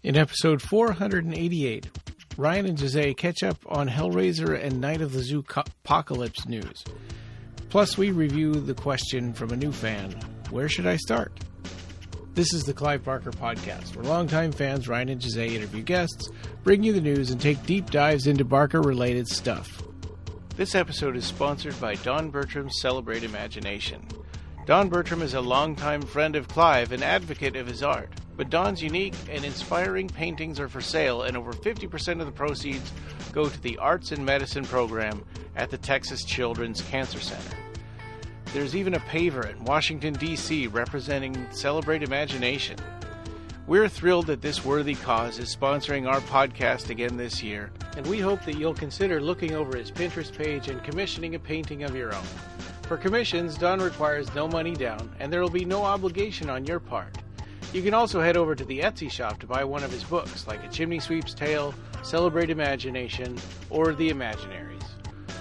In episode 488, Ryan and Jose catch up on Hellraiser and Night of the Zoopocalypse news. Plus, we review the question from a new fan, where should I start? This is the Clive Barker Podcast, where longtime fans Ryan and Jose interview guests, bring you the news, and take deep dives into Barker-related stuff. This episode is sponsored by Don Bertram's Celebrate Imagination. Don Bertram is a longtime friend of Clive and advocate of his art, but Don's unique and inspiring paintings are for sale, and over 50% of the proceeds go to the Arts and Medicine program at the Texas Children's Cancer Center. There's even a paver in Washington, D.C. representing Celebrate Imagination. We're thrilled that this worthy cause is sponsoring our podcast again this year, and we hope that you'll consider looking over his Pinterest page and commissioning a painting of your own. For commissions, Don requires no money down, and there will be no obligation on your part. You can also head over to the Etsy shop to buy one of his books, like A Chimney Sweep's Tale, Celebrate Imagination, or The Imaginaries.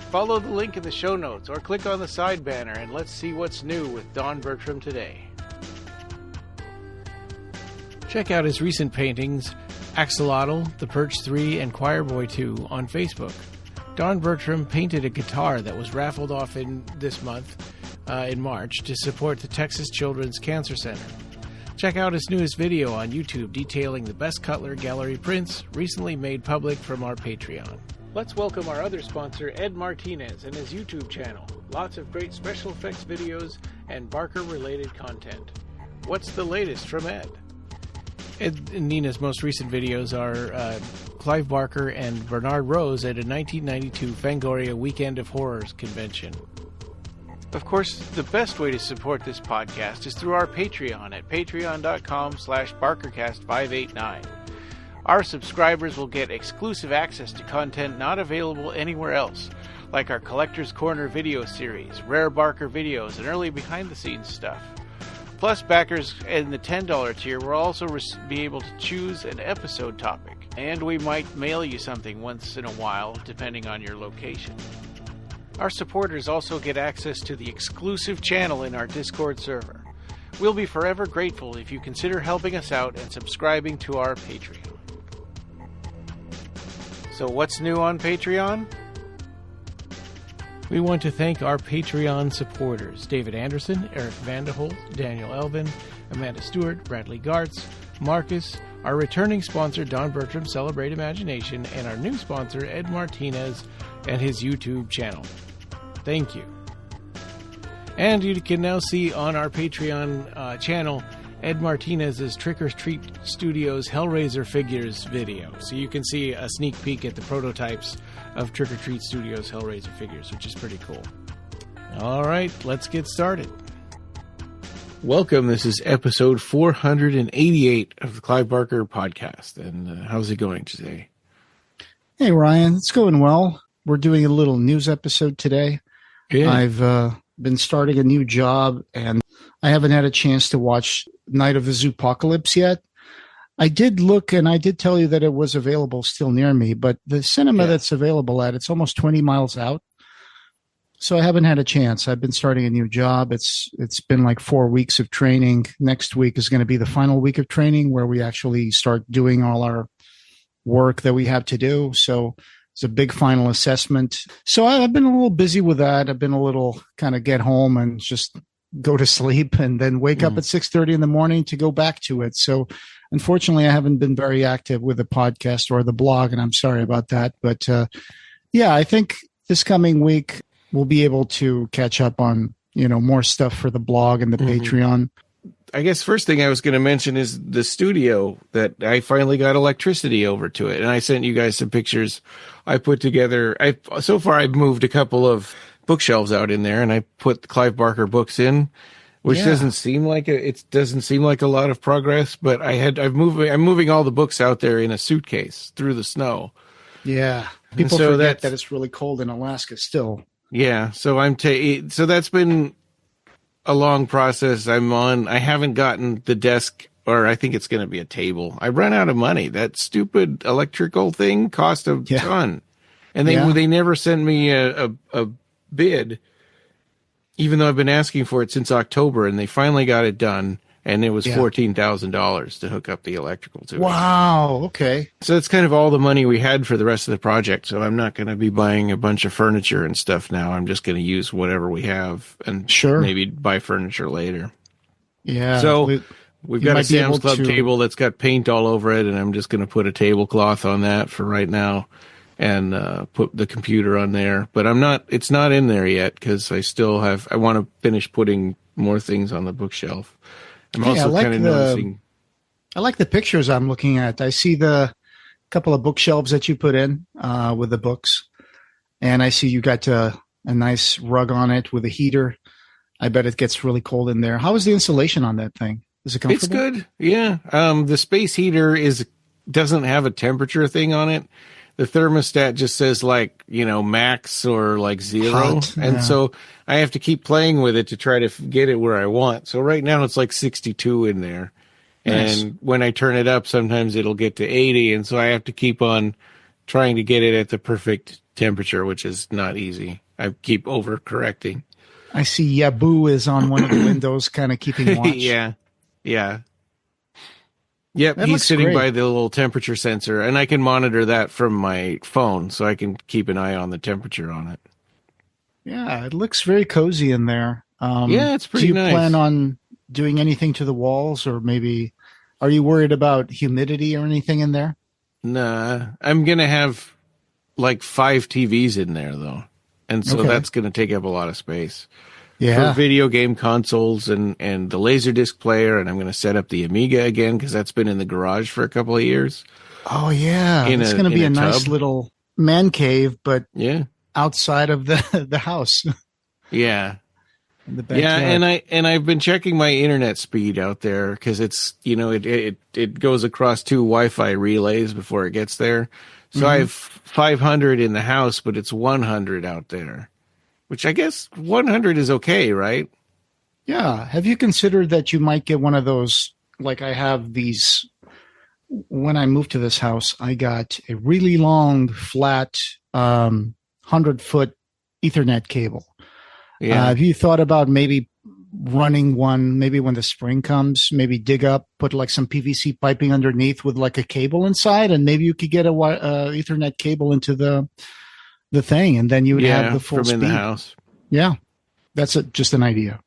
Follow the link in the show notes, or click on the side banner, and let's see what's new with Don Bertram today. Check out his recent paintings, Axolotl, The Perch 3, and Choir Boy 2 on Facebook. Don Bertram painted a guitar that was raffled off in March, to support the Texas Children's Cancer Center. Check out his newest video on YouTube detailing the best Cutler gallery prints recently made public from our Patreon. Let's welcome our other sponsor, Ed Martinez, and his YouTube channel. Lots of great special effects videos and Barker-related content. What's the latest from Ed? Ed and Nina's most recent videos are Clive Barker and Bernard Rose at a 1992 Fangoria Weekend of Horrors convention. Of course, the best way to support this podcast is through our Patreon at patreon.com/BarkerCast589. Our subscribers will get exclusive access to content not available anywhere else, like our Collector's Corner video series, rare Barker videos, and early behind-the-scenes stuff. Plus, backers in the $10 tier will also be able to choose an episode topic, and we might mail you something once in a while, depending on your location. Our supporters also get access to the exclusive channel in our Discord server. We'll be forever grateful if you consider helping us out and subscribing to our Patreon. So what's new on Patreon? We want to thank our Patreon supporters, David Anderson, Eric Vanderholt, Daniel Elvin, Amanda Stewart, Bradley Gartz, Marcus, our returning sponsor, Don Bertram, Celebrate Imagination, and our new sponsor, Ed Martinez, and his YouTube channel. Thank you. And you can now see on our Patreon channel, Ed Martinez's Trick or Treat Studios Hellraiser figures video. So you can see a sneak peek at the prototypes of Trick or Treat Studios Hellraiser figures, which is pretty cool. All right, let's get started. Welcome. This is episode 488 of the Clive Barker Podcast. And how's it going today? Hey, Ryan. It's going well. We're doing a little news episode today. Yeah. I've been starting a new job, and I haven't had a chance to watch Night of the Zoopocalypse yet. I did look, and I did tell you that it was available still near me, but the cinema that's available it's almost 20 miles out. So I haven't had a chance. I've been starting a new job. It's been like 4 weeks of training. Next week is going to be the final week of training where we actually start doing all our work that we have to do. So it's a big final assessment. So I've been a little busy with that. I've been a little kind of get home and just go to sleep and then wake up at 6:30 in the morning to go back to it. So unfortunately, I haven't been very active with the podcast or the blog, and I'm sorry about that. But I think this coming week we'll be able to catch up on, more stuff for the blog and the Patreon. I guess first thing I was going to mention is the studio that I finally got electricity over to it. And I sent you guys some pictures I put together. So far I've moved a couple of bookshelves out in there, and I put Clive Barker books in, which doesn't seem like a lot of progress, but I'm moving all the books out there in a suitcase through the snow. Yeah. People forget that it's really cold in Alaska still. Yeah. So so that's been a long process. I haven't gotten the desk, or I think it's going to be a table. I run out of money. That stupid electrical thing cost a ton. And they never sent me a bid, even though I've been asking for it since October, and they finally got it done. and it was $14,000 to hook up the electrical to it. Wow. Okay. So that's kind of all the money we had for the rest of the project. So I'm not going to be buying a bunch of furniture and stuff now. I'm just going to use whatever we have and maybe buy furniture later. Yeah. So we've got a Sam's Club table that's got paint all over it, and I'm just going to put a tablecloth on that for right now and put the computer on there. But it's not in there yet because I want to finish putting more things on the bookshelf. I'm also kind of noticing. I like the pictures I'm looking at. I see the couple of bookshelves that you put in with the books, and I see you got a nice rug on it with a heater. I bet it gets really cold in there. How is the insulation on that thing? Is it comfortable? It's good. Yeah. The space heater doesn't have a temperature thing on it. The thermostat just says max or 0. Hot, and so I have to keep playing with it to try to get it where I want. So right now it's 62 in there. Nice. And when I turn it up, sometimes it'll get to 80. And so I have to keep on trying to get it at the perfect temperature, which is not easy. I keep overcorrecting. I see Yabu is on one of the windows kind of keeping watch. Yeah. Yep, he's sitting by the little temperature sensor, and I can monitor that from my phone, so I can keep an eye on the temperature on it. Yeah, it looks very cozy in there. It's pretty nice. Do you plan on doing anything to the walls, or maybe are you worried about humidity or anything in there? Nah, I'm going to have 5 TVs in there, though, and so that's going to take up a lot of space. Yeah. For video game consoles and the Laserdisc player, and I'm going to set up the Amiga again because that's been in the garage for a couple of years. Oh, yeah. It's going to be a nice little man cave, but outside of the house. Yeah. And I've been checking my internet speed out there because it's, it goes across 2 Wi-Fi relays before it gets there. So I have 500 in the house, but it's 100 out there. Which I guess 100 is okay, right? Yeah. Have you considered that you might get one of those, I have these, when I moved to this house, I got a really long, flat, 100-foot Ethernet cable. Yeah. Have you thought about maybe running one, maybe when the spring comes, maybe dig up, put some PVC piping underneath with a cable inside, and maybe you could get a Ethernet cable into the thing, and then you would have the full from speed in the house. Yeah, that's just an idea.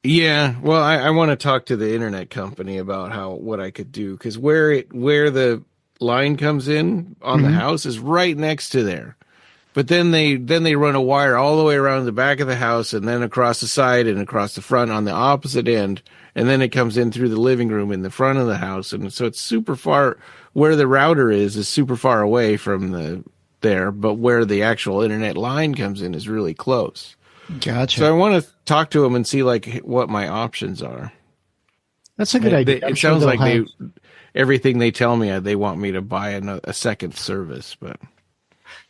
Yeah, well, I want to talk to the internet company about what I could do, because where the line comes in on the house is right next to there. But then they run a wire all the way around the back of the house, and then across the side and across the front on the opposite end, and then it comes in through the living room in the front of the house, and so it's super far. Where the router is super far away from there, but where the actual internet line comes in is really close. Gotcha. So I want to talk to them and see what my options are. That's a good idea. It sounds like everything they tell me, they want me to buy a second service, but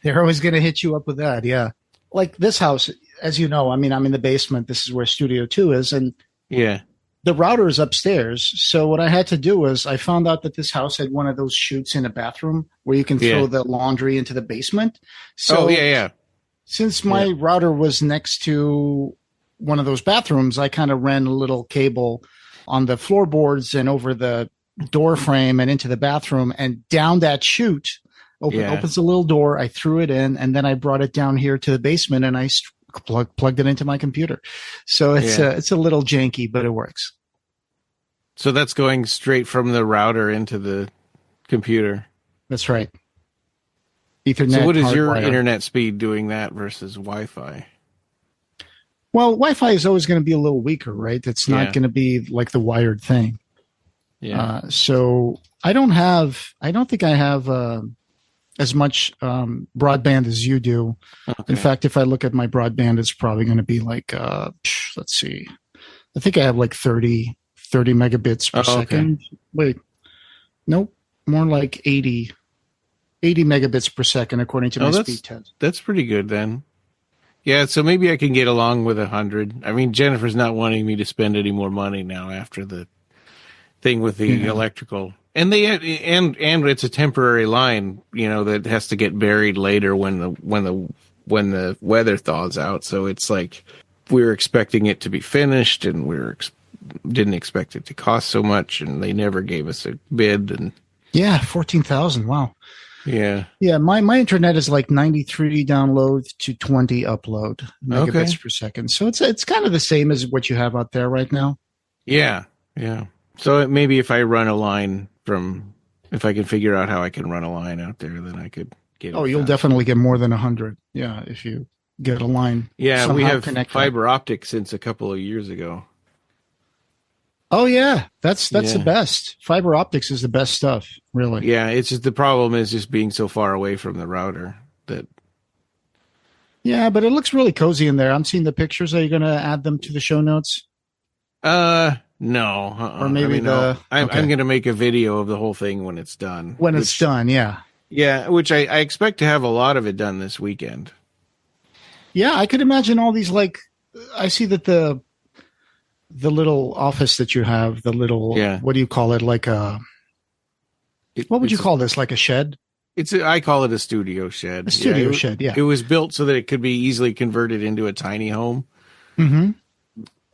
they're always going to hit you up with that. Yeah. Like this house, as you know, I'm in the basement. This is where Studio 2 is. And the router is upstairs. So what I had to do was I found out that this house had one of those chutes in a bathroom where you can throw the laundry into the basement. So since my router was next to one of those bathrooms, I kind of ran a little cable on the floorboards and over the door frame and into the bathroom and down that chute. Opens a little door. I threw it in, and then I brought it down here to the basement, and I plugged it into my computer. So it's a little janky, but it works. So that's going straight from the router into the computer. That's right. Ethernet. So what is your internet speed doing that versus Wi-Fi? Well, Wi-Fi is always going to be a little weaker, right? It's not going to be like the wired thing. Yeah. So I don't think I have as much broadband as you do. Okay. In fact, if I look at my broadband, it's probably going to be let's see. I think I have 30 megabits per second. Okay. Wait, nope, more like 80 megabits per second according to my speed test. That's pretty good then. Yeah, so maybe I can get along with 100. I mean, Jennifer's not wanting me to spend any more money now after the thing with the electrical. And it's a temporary line, that has to get buried later when the weather thaws out. So it's like we're expecting it to be finished, and we're didn't expect it to cost so much, and they never gave us a bid. And yeah, 14,000. Wow. Yeah. Yeah, my internet is like 93 download to 20 upload megabits per second. So it's kind of the same as what you have out there right now. Yeah. Yeah. So maybe if I run a line if I can figure out how I can run a line out there, then I could get it. Oh, you'll definitely get more than 100. Yeah, if you get a line. Yeah, we have fiber optic since a couple of years ago. Oh yeah, that's the best. Fiber optics is the best stuff, really. Yeah, it's just the problem is just being so far away from the router that. Yeah, but it looks really cozy in there. I'm seeing the pictures. Are you going to add them to the show notes? No. Or maybe I'm going to make a video of the whole thing when it's done. It's done, yeah. Yeah, which I expect to have a lot of it done this weekend. Yeah, I could imagine all these, like, I see that the little office that you have, the little, what do you call it? Like what would you call this? Like a shed? I call it a studio shed. A studio shed, yeah. It was built so that it could be easily converted into a tiny home. Mm-hmm.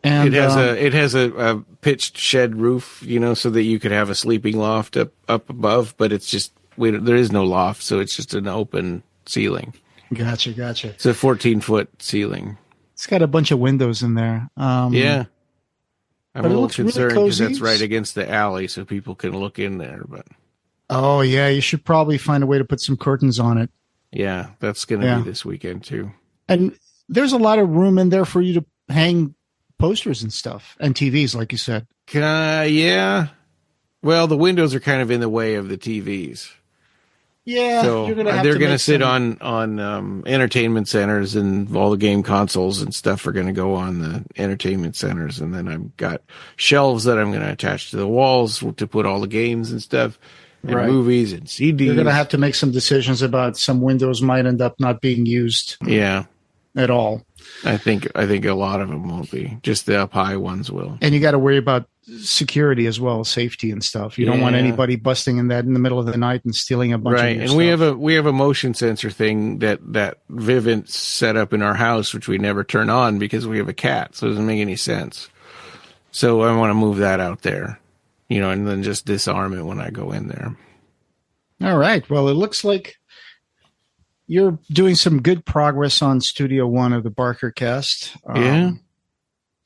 And it has a pitched shed roof, so that you could have a sleeping loft up above, but it's just, there is no loft, so it's just an open ceiling. Gotcha. It's a 14-foot ceiling. It's got a bunch of windows in there. Yeah. I'm a little concerned because really that's right against the alley, so people can look in there. But oh yeah, you should probably find a way to put some curtains on it. Yeah, that's going to be this weekend too. And there's a lot of room in there for you to hang posters and stuff and TVs, like you said. Yeah. Well, the windows are kind of in the way of the TVs. Yeah, so they're going to sit on entertainment centers, and all the game consoles and stuff are going to go on the entertainment centers. And then I've got shelves that I'm going to attach to the walls to put all the games and stuff, and movies and CDs. You're going to have to make some decisions about some windows might end up not being used. Yeah, at all. I think a lot of them won't be. Just the up high ones will. And you got to worry about security as well, safety and stuff. You don't want anybody busting in the middle of the night and stealing a bunch of your and stuff. we have a motion sensor thing that Vivint set up in our house, which we never turn on because we have a cat, so it doesn't make any sense. So I want to move that out there, and then just disarm it when I go in there. All right. Well, it looks like you're doing some good progress on Studio One of the BarkerCast. Yeah.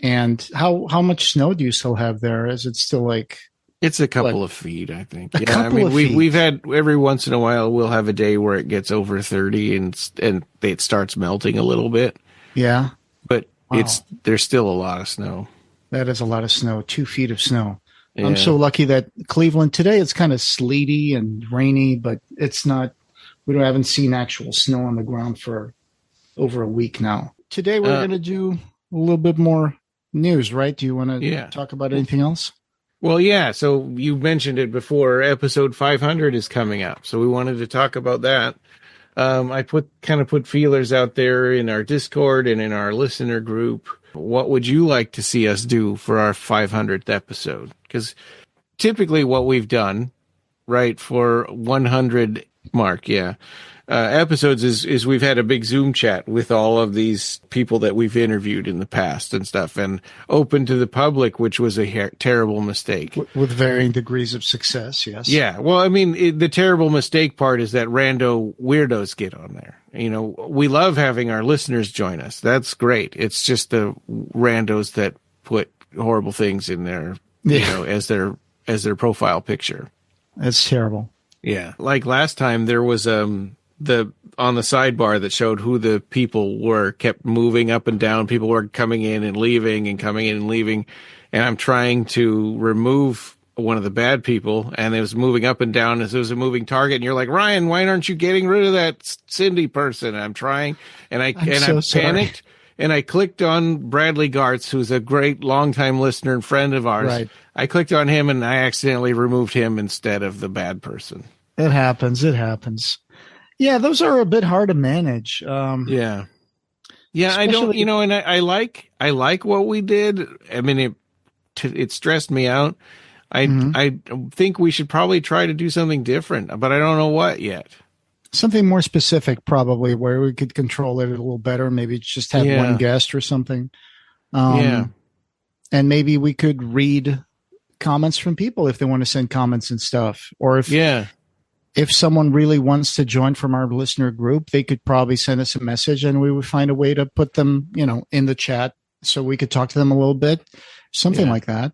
And how much snow do you still have there? Is it still like... It's a couple of feet, I think. A couple of feet. We've had, every once in a while, we'll have a day where it gets over 30 and it starts melting a little bit. Yeah. But there's still a lot of snow. That is a lot of snow, 2 feet of snow. Yeah. I'm so lucky that Cleveland today, it's kind of sleety and rainy, but it's not, haven't seen actual snow on the ground for over a week now. Today we're going to do a little bit more news, right? Do you want to talk about anything else? Well, yeah. So you mentioned it before. Episode 500 is coming up, so we wanted to talk about that. I put feelers out there in our Discord and in our listener group. What would you like to see us do for our 500th episode? Because typically, what we've done, right, for 100 mark, episodes is we've had a big Zoom chat with all of these people that we've interviewed in the past and stuff, and open to the public, which was a terrible mistake. With varying degrees of success, yes. Yeah, well, I mean, the terrible mistake part is that rando weirdos get on there. We love having our listeners join us. That's great. It's just the randos that put horrible things in there, as their profile picture. That's terrible. Yeah, like last time there was on the sidebar that showed who the people were, kept moving up and down. People were coming in and leaving and coming in and leaving. And I'm trying to remove one of the bad people, and it was moving up and down as it was a moving target. And you're like, Ryan, why aren't you getting rid of that Cindy person? And I'm trying, and I panicked, and I clicked on Bradley Gartz, who's a great longtime listener and friend of ours. Right. I clicked on him, and I accidentally removed him instead of the bad person. It happens. Yeah, those are a bit hard to manage. Yeah, I don't, and I like what we did. I mean, it stressed me out. I think we should probably try to do something different, but I don't know what yet. Something more specific, probably, where we could control it a little better. Maybe just have one guest or something. And maybe we could read comments from people if they want to send comments and stuff. Or if someone really wants to join from our listener group, they could probably send us a message and we would find a way to put them, in the chat so we could talk to them a little bit, something like that.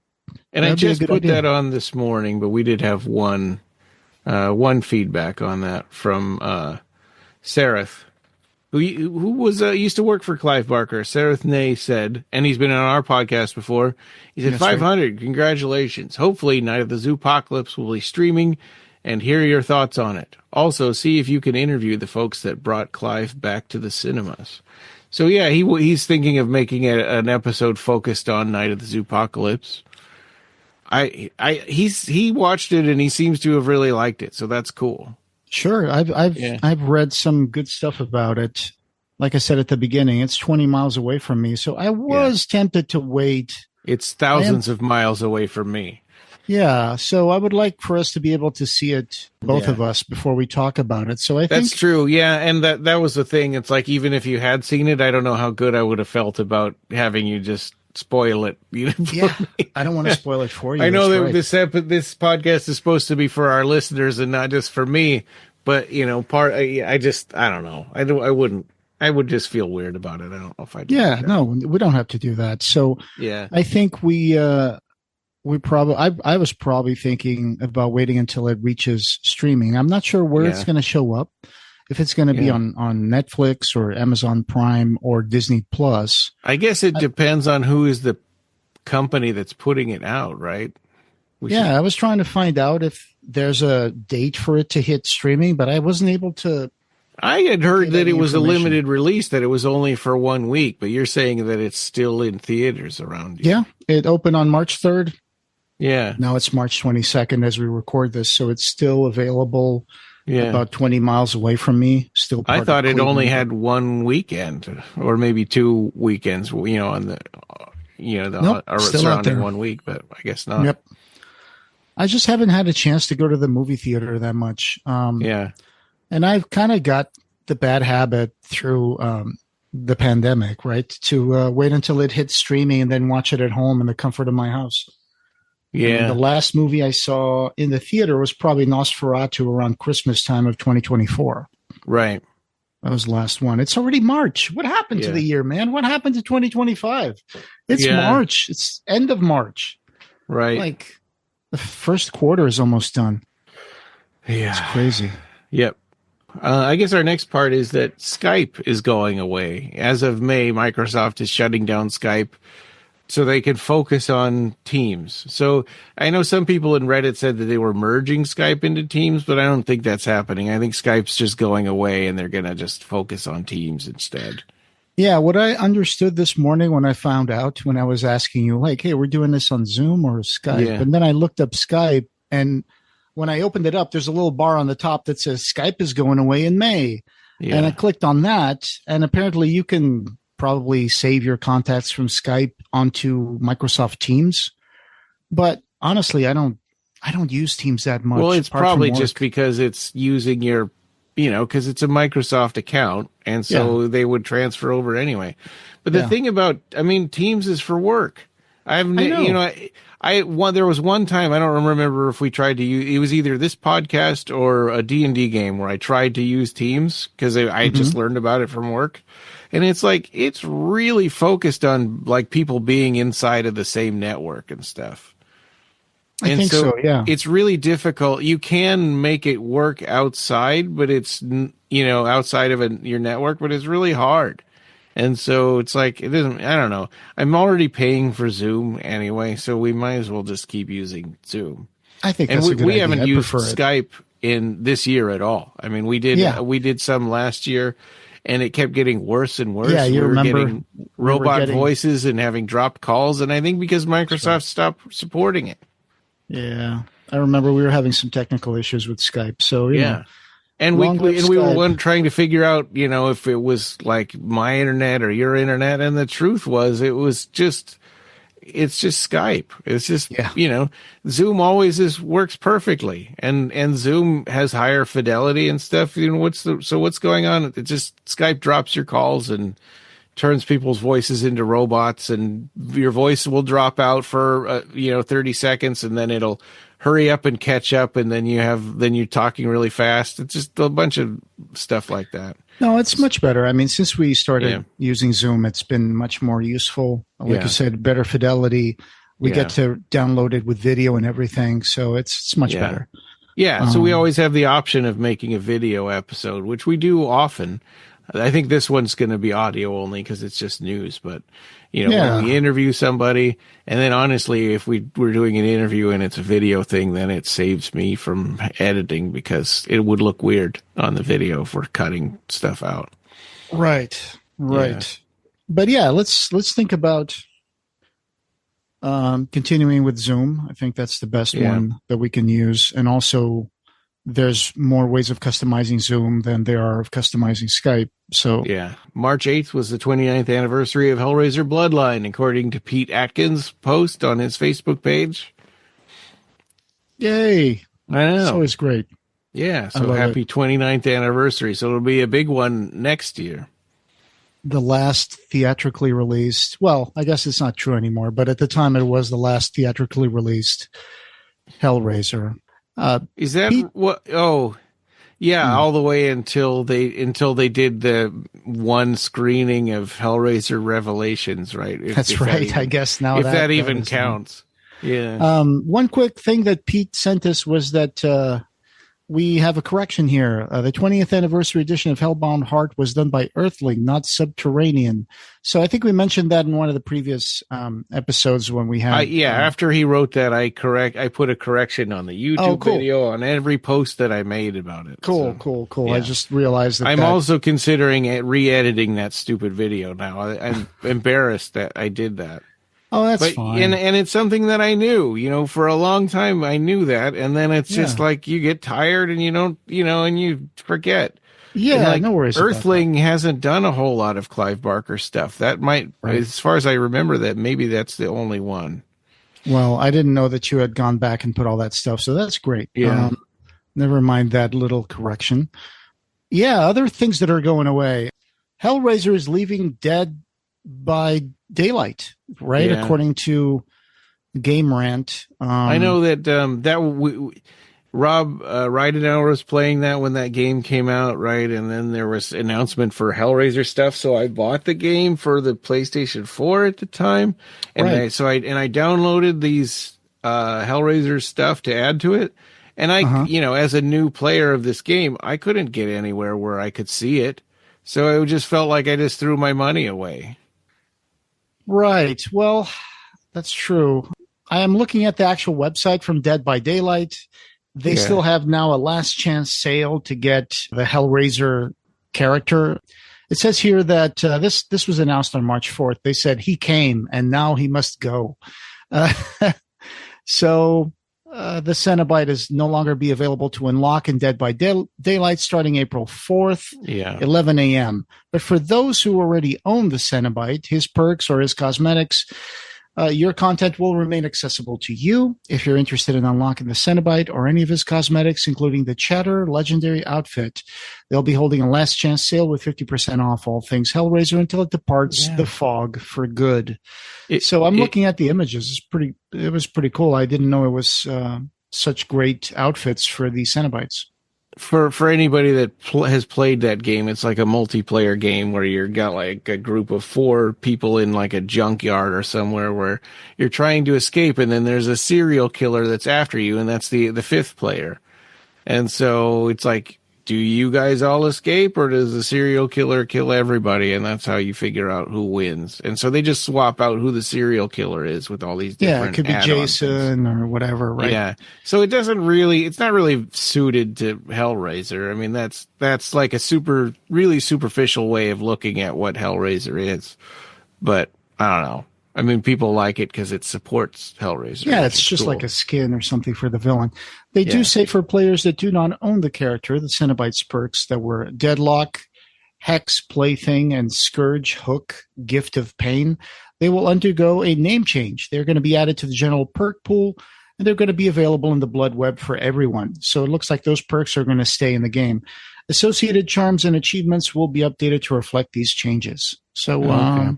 And I just put that on this morning, but we did have one feedback on that from Sareth, who was used to work for Clive Barker. Sareth Ney said, and he's been on our podcast before, he said, 500, right. Congratulations. Hopefully Night of the Zoopocalypse will be streaming and hear your thoughts on it. Also, see if you can interview the folks that brought Clive back to the cinemas. So, yeah, he's thinking of making an episode focused on Night of the Zoopocalypse. He watched it and he seems to have really liked it, so that's cool. Sure, I've read some good stuff about it. Like I said at the beginning, it's 20 miles away from me, so I was tempted to wait. It's thousands of miles away from me. Yeah, so I would like for us to be able to see it, both of us, before we talk about it. So I think that's true. Yeah, and that was the thing. It's like even if you had seen it, I don't know how good I would have felt about having you just spoil it. I don't want to spoil it for you. I know that this podcast is supposed to be for our listeners and not just for me. But I don't know. I would just feel weird about it. I don't know if I do. Yeah, no, we don't have to do that. So I think we probably, I was probably thinking about waiting until it reaches streaming. I'm not sure where it's going to show up. If it's going to be on Netflix or Amazon Prime or Disney Plus. I guess it depends on who is the company that's putting it out, right? I was trying to find out if there's a date for it to hit streaming, but I wasn't able to. I had heard that it was a limited release, that it was only for 1 week, but you're saying that it's still in theaters around you. Yeah, it opened on March 3rd. Yeah. Now it's March 22nd as we record this, so it's still available about 20 miles away from me. Still, I thought it only had 1 weekend or maybe 2 weekends, on the, surrounding 1 week, but I guess not. Yep. I just haven't had a chance to go to the movie theater that much. And I've kind of got the bad habit through the pandemic, right? To wait until it hits streaming and then watch it at home in the comfort of my house. Yeah. And the last movie I saw in the theater was probably Nosferatu around Christmas time of 2024. Right. That was the last one. It's already March. What happened to the year, man? What happened to 2025? It's March. It's end of March. Right. Like the first quarter is almost done. Yeah. It's crazy. Yep. I guess our next part is that Skype is going away. As of May, Microsoft is shutting down Skype so they can focus on Teams. So I know some people in Reddit said that they were merging Skype into Teams, but I don't think that's happening. I think Skype's just going away and they're going to just focus on Teams instead. Yeah, what I understood this morning when I found out, when I was asking you, like, hey, we're doing this on Zoom or Skype? Yeah. And then I looked up Skype, and when I opened it up, there's a little bar on the top that says Skype is going away in May. Yeah. And I clicked on that, and apparently you can probably save your contacts from Skype onto Microsoft Teams. But honestly, I don't use Teams that much. Well, it's probably just because it's using your, because it's a Microsoft account, and so they would transfer over anyway. But the thing about, Teams is for work. There was one time, I don't remember if we tried to use, it was either this podcast or a D&D game where I tried to use Teams because I just learned about it from work. And it's like, it's really focused on like people being inside of the same network and stuff. I think so, yeah. It's really difficult. You can make it work outside, but it's, outside of your network, but it's really hard. And so it's like, it doesn't, I don't know. I'm already paying for Zoom anyway, so we might as well just keep using Zoom. I think that's a good idea. We haven't used Skype in this year at all. I mean, we did some last year, and it kept getting worse and worse. Yeah, you remember getting robot voices and having dropped calls, and I think because Microsoft stopped supporting it. Yeah, I remember we were having some technical issues with Skype. So you know, and we were trying to figure out, if it was like my internet or your internet, and the truth was it's just Skype. It's just Zoom always works perfectly, and Zoom has higher fidelity and stuff. What's going on? It just Skype drops your calls and turns people's voices into robots, and your voice will drop out for 30 seconds, and then it'll hurry up and catch up, and then you're talking really fast. It's just a bunch of stuff like that. No, it's much better. I mean, since we started using Zoom, it's been much more useful. Like you said, better fidelity. We get to download it with video and everything, so it's much better. Yeah, so we always have the option of making a video episode, which we do often. I think this one's going to be audio only because it's just news. But, when we interview somebody, and then honestly, if we're doing an interview and it's a video thing, then it saves me from editing because it would look weird on the video if we're cutting stuff out. Right. Yeah. But let's think about continuing with Zoom. I think that's the best one that we can use. And also, there's more ways of customizing Zoom than there are of customizing Skype. So March 8th was the 29th anniversary of Hellraiser Bloodline, according to Pete Atkins' post on his Facebook page. Yay. I know. It's always great. Yeah, so happy 29th anniversary. So it'll be a big one next year. The last theatrically released, well, I guess it's not true anymore, but at the time it was the last theatrically released Hellraiser. Is that what? Oh, yeah, all the way until they did the one screening of Hellraiser Revelations, right? That's right. I guess now if that even counts. Yeah. One quick thing that Pete sent us was that we have a correction here. The 20th anniversary edition of Hellbound Heart was done by Earthling, not Subterranean. So I think we mentioned that in one of the previous episodes when we had. After he wrote that, I put a correction on the YouTube video on every post that I made about it. Cool. Yeah. I just realized that. I'm also considering re-editing that stupid video now. I'm embarrassed that I did that. Oh, that's fine. And it's something that I knew, for a long time I knew that. And then it's just like you get tired and you don't, and you forget. Yeah, no worries. Earthling hasn't done a whole lot of Clive Barker stuff. That might, as far as I remember, that maybe that's the only one. Well, I didn't know that you had gone back and put all that stuff. So that's great. Yeah. Never mind that little correction. Yeah, other things that are going away. Hellraiser is leaving Dead by Daylight, right? Yeah. According to Gamerant. I know that Rob Ridenauer was playing that when that game came out, right? And then there was announcement for Hellraiser stuff. So I bought the game for the PlayStation 4 at the time, and I downloaded these Hellraiser stuff to add to it. And I, as a new player of this game, I couldn't get anywhere where I could see it. So it just felt like I just threw my money away. Right. Well, that's true. I am looking at the actual website from Dead by Daylight. They still have now a last chance sale to get the Hellraiser character. It says here that this was announced on March 4th. They said he came and now he must go. So the Cenobite is no longer be available to unlock in Dead by Daylight starting April 4th, 11 a.m. But for those who already own the Cenobite, his perks or his cosmetics, your content will remain accessible to you. If you're interested in unlocking the Cenobite or any of his cosmetics, including the Chatter Legendary outfit, they'll be holding a last chance sale with 50% off all things Hellraiser until it departs the fog for good. So I'm looking at the images. It was pretty cool. I didn't know it was such great outfits for the Cenobites. For anybody that has played that game, it's like a multiplayer game where you've got like a group of 4 people in like a junkyard or somewhere where you're trying to escape, and then there's a serial killer that's after you, and that's the 5th player. And so it's like, do you guys all escape, or does the serial killer kill everybody? And that's how you figure out who wins. And so they just swap out who the serial killer is with all these different it could be Jason or whatever, right? Yeah. So it's not really suited to Hellraiser. I mean, that's like a really superficial way of looking at what Hellraiser is. But I don't know. I mean, people like it because it supports Hellraiser. Yeah, it's just like a skin or something for the villain. They do say for players that do not own the character, the Cenobite's perks that were Deadlock, Hex, Plaything, and Scourge, Hook, Gift of Pain, they will undergo a name change. They're going to be added to the general perk pool, and they're going to be available in the Blood Web for everyone. So it looks like those perks are going to stay in the game. Associated charms and achievements will be updated to reflect these changes. So, Okay.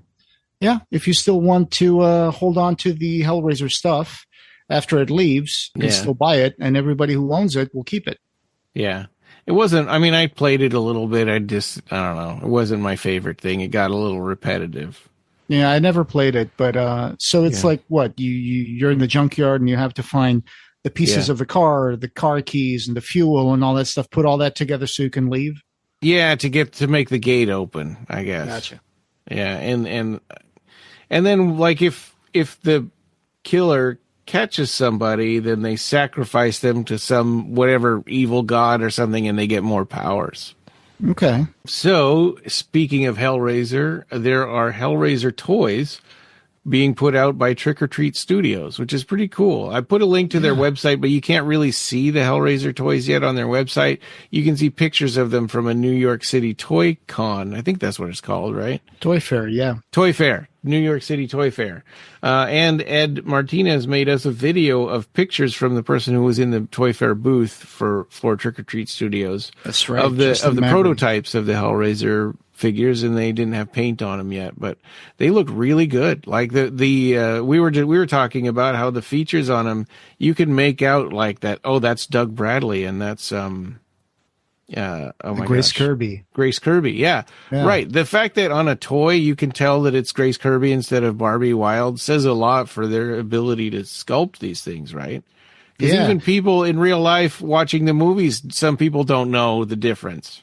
yeah, if you still want to hold on to the Hellraiser stuff after it leaves, you can still buy it, and everybody who owns it will keep it. Yeah. It wasn't, I mean, I played it a little bit. I don't know. It wasn't my favorite thing. It got a little repetitive. Yeah, I never played it, but so it's like what? You're in the junkyard and you have to find the pieces of the car keys and the fuel and all that stuff, put all that together so you can leave? Yeah, to make the gate open, I guess. Gotcha. Yeah, and then like if the killer catches somebody, then they sacrifice them to some whatever evil god or something, and they get more powers. Okay. So, speaking of Hellraiser, there are Hellraiser toys being put out by Trick or Treat Studios, which is pretty cool. I put a link to their website, but you can't really see the Hellraiser toys yet on their website. You can see pictures of them from a New York City Toy Con. I think that's what it's called, right? Toy Fair, yeah. Toy Fair. New York City Toy Fair. And Ed Martinez made us a video of pictures from the person who was in the Toy Fair booth for Trick or Treat Studios. That's right. Of the prototypes of the Hellraiser figures, and they didn't have paint on them yet, but they look really good. Like we were talking about how the features on them, you can make out like that. Oh, that's Doug Bradley, and that's Grace Kirby. Grace Kirby, yeah, right. The fact that on a toy you can tell that it's Grace Kirby instead of Barbie Wilde says a lot for their ability to sculpt these things, right? Because even people in real life watching the movies, some people don't know the difference.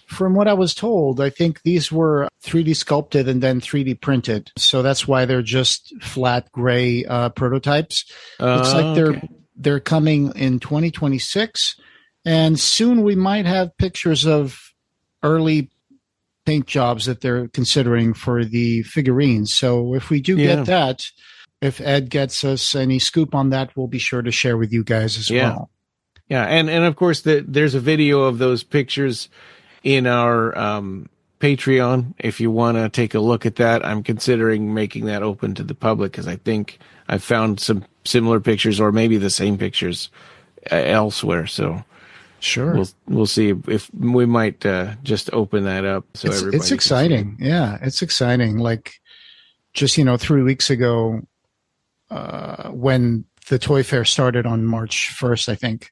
From what I was told, I think these were 3D sculpted and then 3D printed. So that's why they're just flat gray prototypes. Looks like they're coming in 2026. And soon we might have pictures of early paint jobs that they're considering for the figurines. So if we do get that, if Ed gets us any scoop on that, we'll be sure to share with you guys as well. Yeah, and of course there's a video of those pictures in our Patreon. If you want to take a look at that, I'm considering making that open to the public because I think I've found some similar pictures or maybe the same pictures elsewhere. So sure, we'll see if we might just open that up. So it's exciting. Yeah, it's exciting. Like just 3 weeks ago, when the Toy Fair started on March 1st, I think.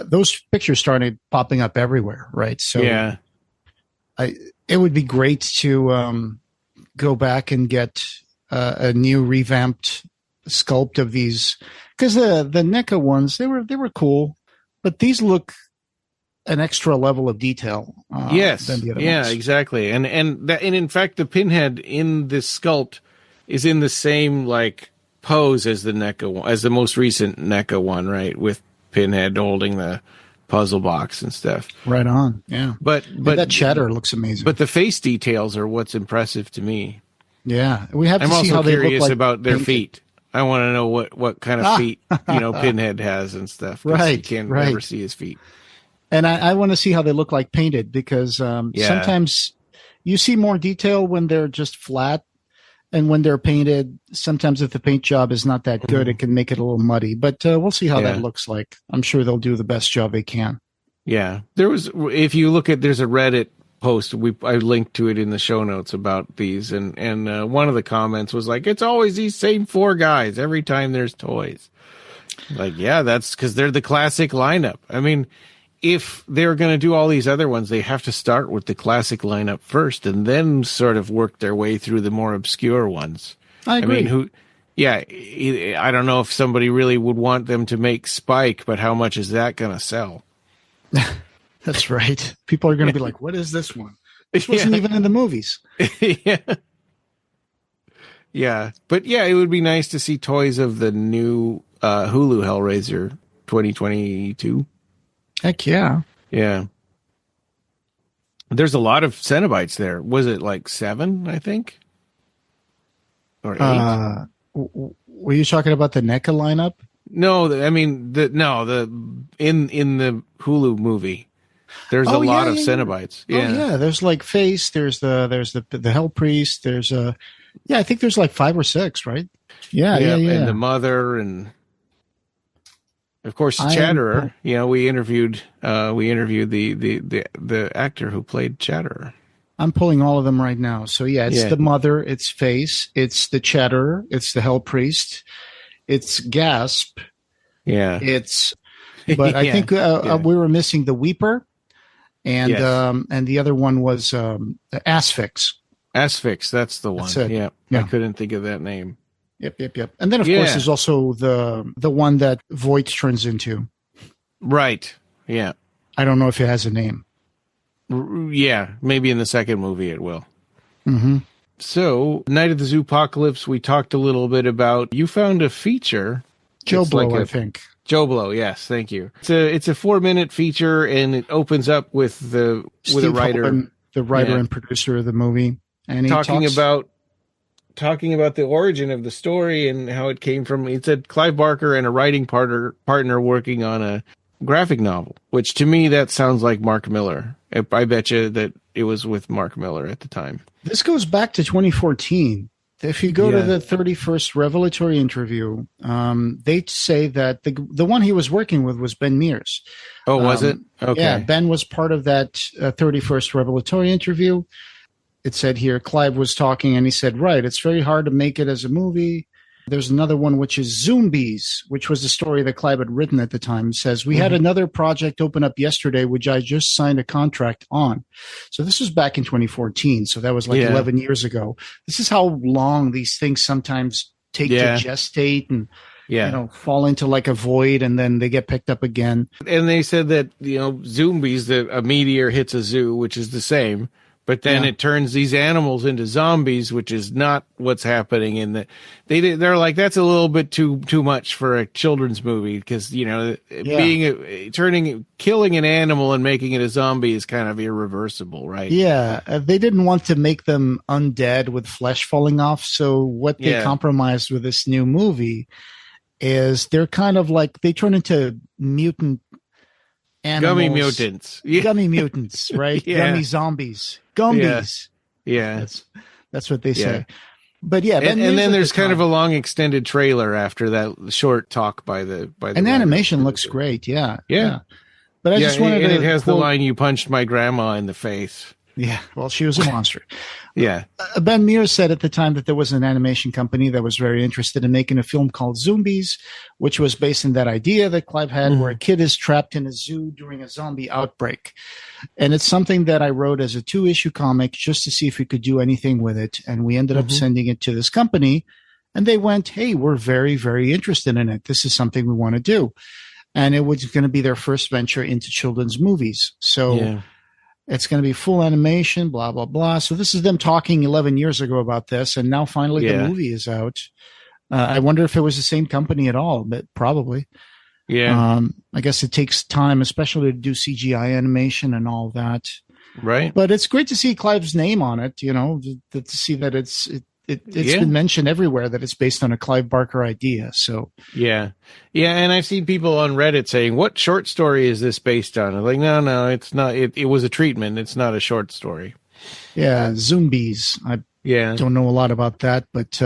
Those pictures started popping up everywhere, right? So it would be great to go back and get a new revamped sculpt of these, because the NECA ones they were cool, but these look an extra level of detail. Than the other ones. Exactly, and in fact the Pinhead in this sculpt is in the same like pose as the NECA one, as the most recent NECA one, right? With Pinhead holding the puzzle box and stuff. Right on. Yeah. But that chatter looks amazing. But the face details are what's impressive to me. Yeah. We have to I'm see also how they curious look like about their feet. I want to know what kind of feet, Pinhead has and stuff. Right. You can't ever see his feet. And I want to see how they look like painted because sometimes you see more detail when they're just flat. And when they're painted, sometimes if the paint job is not that good, it can make it a little muddy. But we'll see how that looks like. I'm sure they'll do the best job they can. Yeah. If you look at, there's a Reddit post, I linked to it in the show notes about these. And one of the comments was like, it's always these same four guys every time there's toys. Like, yeah, that's because they're the classic lineup. I mean, if they're going to do all these other ones, they have to start with the classic lineup first and then sort of work their way through the more obscure ones. I agree. I mean, I don't know if somebody really would want them to make Spike, but how much is that going to sell? That's right. People are going to be like, what is this one? This wasn't even in the movies. Yeah. But yeah, it would be nice to see toys of the new Hulu Hellraiser 2022. Heck yeah. Yeah. There's a lot of Cenobites there. Was it like 7, I think? Or 8? Were you talking about the NECA lineup? No, I mean in the Hulu movie. There's a lot of Cenobites. Yeah. Oh yeah, there's like Face, there's the Hell Priest, there's I think there's like 5 or 6, right? Yeah. And the Mother and of course, Chatterer. We interviewed the actor who played Chatterer. I'm pulling all of them right now. So yeah, it's the Mother, it's Face, it's the Chatterer, it's the Hell Priest, it's Gasp. Yeah. But I think we were missing the Weeper, and the other one was Asphyx. Asphyx, that's the one. That's yeah. I couldn't think of that name. Yep. And then of course there's also the one that Voight turns into. Right. Yeah. I don't know if it has a name. Yeah, maybe in the second movie it will. Mm-hmm. So, Night of the Zoopocalypse, we talked a little bit about. You found a feature. Joe Blow, I think. Joe Blow, yes, thank you. It's a 4-minute feature, and it opens up with a writer, Holman, the writer and producer of the movie, and he talking about the origin of the story and how it came from. It said Clive Barker and a writing partner working on a graphic novel, which to me that sounds like Mark Miller. I bet you that it was with Mark Miller at the time. This goes back to 2014. If you go to the 31st Revelatory interview, they say that the one he was working with was Ben Mears. Oh, was it? Okay. Yeah, Ben was part of that 31st Revelatory interview. It said here, Clive was talking and he said, right, it's very hard to make it as a movie. There's another one, which is Zoombies, which was the story that Clive had written at the time. It says, we had another project open up yesterday, which I just signed a contract on. So this was back in 2014. So that was like 11 years ago. This is how long these things sometimes take to gestate and fall into like a void, and then they get picked up again. And they said that, Zoombies, that a meteor hits a zoo, which is the same. But then it turns these animals into zombies, which is not what's happening in the. They're like, that's a little bit too much for a children's movie, because killing an animal and making it a zombie is kind of irreversible, right? Yeah, they didn't want to make them undead with flesh falling off. So what they compromised with this new movie is they're kind of like they turn into mutant animals. Gummy mutants. Yeah. Gummy mutants, right? Gummy zombies. Gumbies. Yeah. That's what they say. But yeah. And then there's kind of a long extended trailer after that short talk by the And the animation looks great. Yeah. But I just wanted to. And it has the line, "You punched my grandma in the face." Yeah. Well, she was a monster. Yeah. Ben Mears said at the time that there was an animation company that was very interested in making a film called Zoombies, which was based on that idea that Clive had where a kid is trapped in a zoo during a zombie outbreak. And it's something that I wrote as a 2-issue comic just to see if we could do anything with it. And we ended up sending it to this company, and they went, hey, we're very, very interested in it. This is something we want to do. And it was going to be their first venture into children's movies. So it's going to be full animation, blah, blah, blah. So this is them talking 11 years ago about this. And now finally the movie is out. I wonder if it was the same company at all, but probably. Yeah. I guess it takes time, especially to do CGI animation and all that. Right. But it's great to see Clive's name on it, to see that it's been mentioned everywhere that it's based on a Clive Barker idea. So yeah. And I've seen people on Reddit saying, "What short story is this based on?" I'm like, no, it's not. It was a treatment. It's not a short story. Yeah, Zoombies. I don't know a lot about that, but